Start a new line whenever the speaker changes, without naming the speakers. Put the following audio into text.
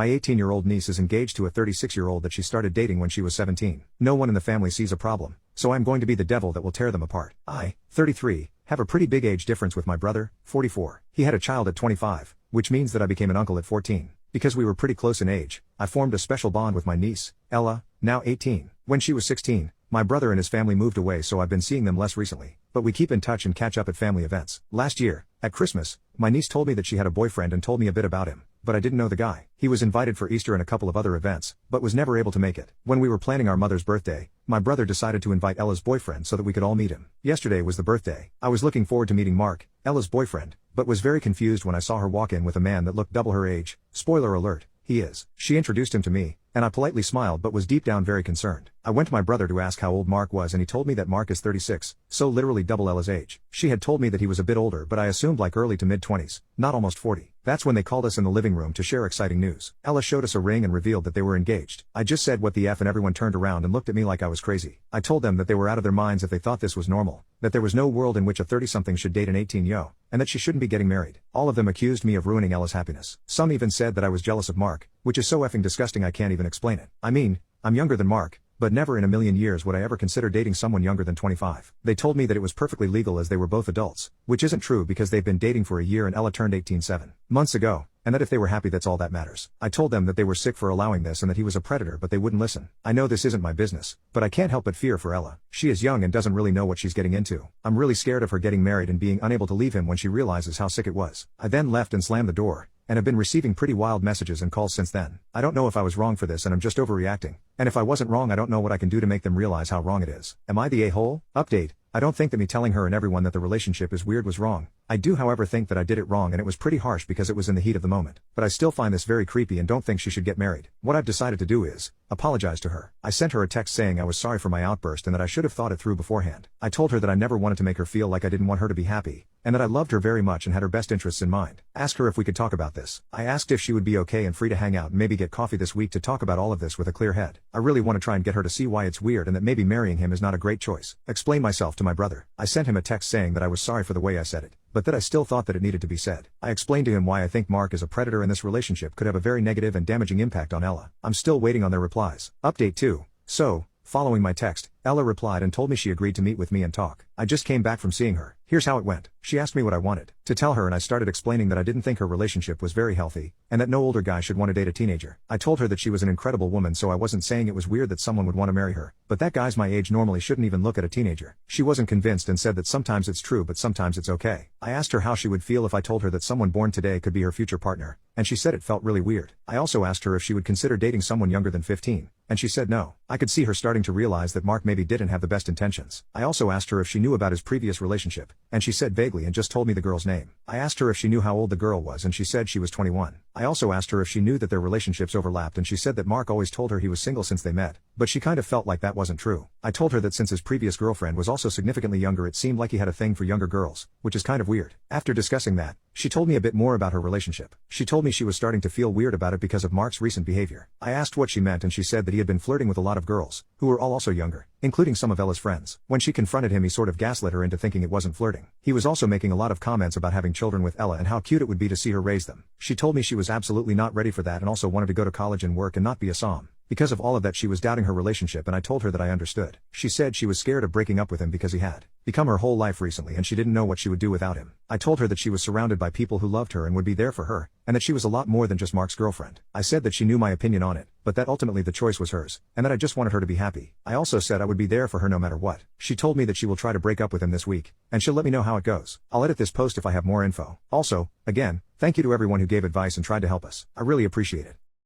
My 18-year-old niece is engaged to a 36-year-old that she started dating when she was 17. No one in the family sees a problem, so I'm going to be the devil that will tear them apart. I, 33, have a pretty big age difference with my brother, 44. He had a child at 25, which means that I became an uncle at 14. Because we were pretty close in age, I formed a special bond with my niece, Ella, now 18. When she was 16, my brother and his family moved away, so I've been seeing them less recently. But we keep in touch and catch up at family events. Last year, at Christmas, my niece told me that she had a boyfriend and told me a bit about him, but I didn't know the guy. He was invited for Easter and a couple of other events, but was never able to make it. When we were planning our mother's birthday, my brother decided to invite Ella's boyfriend so that we could all meet him. Yesterday was the birthday. I was looking forward to meeting Mark, Ella's boyfriend, but was very confused when I saw her walk in with a man that looked double her age. Spoiler alert, he is. She introduced him to me, and I politely smiled but was deep down very concerned. I went to my brother to ask how old Mark was, and he told me that Mark is 36, so literally double Ella's age. She had told me that he was a bit older, but I assumed like early to mid-20s, not almost 40. That's when they called us in the living room to share exciting news. Ella showed us a ring and revealed that they were engaged. I just said what the F and everyone turned around and looked at me like I was crazy. I told them that they were out of their minds if they thought this was normal, that there was no world in which a 30-something should date an 18-yo, and that she shouldn't be getting married. All of them accused me of ruining Ella's happiness. Some even said that I was jealous of Mark, which is so effing disgusting I can't even explain it. I mean, I'm younger than Mark, but never in a million years would I ever consider dating someone younger than 25. They told me that it was perfectly legal as they were both adults, which isn't true because they've been dating for a year and Ella turned 18 7 months ago, and that if they were happy that's all that matters. I told them that they were sick for allowing this and that he was a predator, but they wouldn't listen. I know this isn't my business, but I can't help but fear for Ella. She is young and doesn't really know what she's getting into. I'm really scared of her getting married and being unable to leave him when she realizes how sick it was. I then left and slammed the door, and have been receiving pretty wild messages and calls since then. I don't know if I was wrong for this and I'm just overreacting, and if I wasn't wrong I don't know what I can do to make them realize how wrong it is. Am I the a-hole? Update: I don't think that me telling her and everyone that the relationship is weird was wrong. I do however think that I did it wrong and it was pretty harsh because it was in the heat of the moment. But I still find this very creepy and don't think she should get married. What I've decided to do is apologize to her. I sent her a text saying I was sorry for my outburst and that I should have thought it through beforehand. I told her that I never wanted to make her feel like I didn't want her to be happy, and that I loved her very much and had her best interests in mind. Asked her if we could talk about this. I asked if she would be okay and free to hang out and maybe get coffee this week to talk about all of this with a clear head. I really want to try and get her to see why it's weird and that maybe marrying him is not a great choice. Explain myself to my brother. I sent him a text saying that I was sorry for the way I said it, but that I still thought that it needed to be said. I explained to him why I think Mark is a predator and this relationship could have a very negative and damaging impact on Ella. I'm still waiting on their replies. Update 2. So, following my text, Ella replied and told me she agreed to meet with me and talk. I just came back from seeing her. Here's how it went. She asked me what I wanted to tell her and I started explaining that I didn't think her relationship was very healthy, and that no older guy should want to date a teenager. I told her that she was an incredible woman, so I wasn't saying it was weird that someone would want to marry her, but that guys my age normally shouldn't even look at a teenager. She wasn't convinced and said that sometimes it's true but sometimes it's okay. I asked her how she would feel if I told her that someone born today could be her future partner, and she said it felt really weird. I also asked her if she would consider dating someone younger than 15, and she said no. I could see her starting to realize that Mark maybe didn't have the best intentions. I also asked her if she knew about his previous relationship, and she said vaguely and just told me the girl's name. I asked her if she knew how old the girl was and she said she was 21. I also asked her if she knew that their relationships overlapped and she said that Mark always told her he was single since they met, but she kind of felt like that wasn't true. I told her that since his previous girlfriend was also significantly younger it seemed like he had a thing for younger girls, which is kind of weird. After discussing that, she told me a bit more about her relationship. She told me she was starting to feel weird about it because of Mark's recent behavior. I asked what she meant and she said that he had been flirting with a lot of girls, who were all also younger, including some of Ella's friends. When she confronted him he sort of gaslit her into thinking it wasn't flirting. He was also making a lot of comments about having children with Ella and how cute it would be to see her raise them. She told me she was absolutely not ready for that and also wanted to go to college and work and not be a som. Because of all of that she was doubting her relationship and I told her that I understood. She said she was scared of breaking up with him because he had become her whole life recently and she didn't know what she would do without him. I told her that she was surrounded by people who loved her and would be there for her, and that she was a lot more than just Mark's girlfriend. I said that she knew my opinion on it, but that ultimately the choice was hers, and that I just wanted her to be happy. I also said I would be there for her no matter what. She told me that she will try to break up with him this week, and she'll let me know how it goes. I'll edit this post if I have more info. Also, again, thank you to everyone who gave advice and tried to help us. I really appreciate it.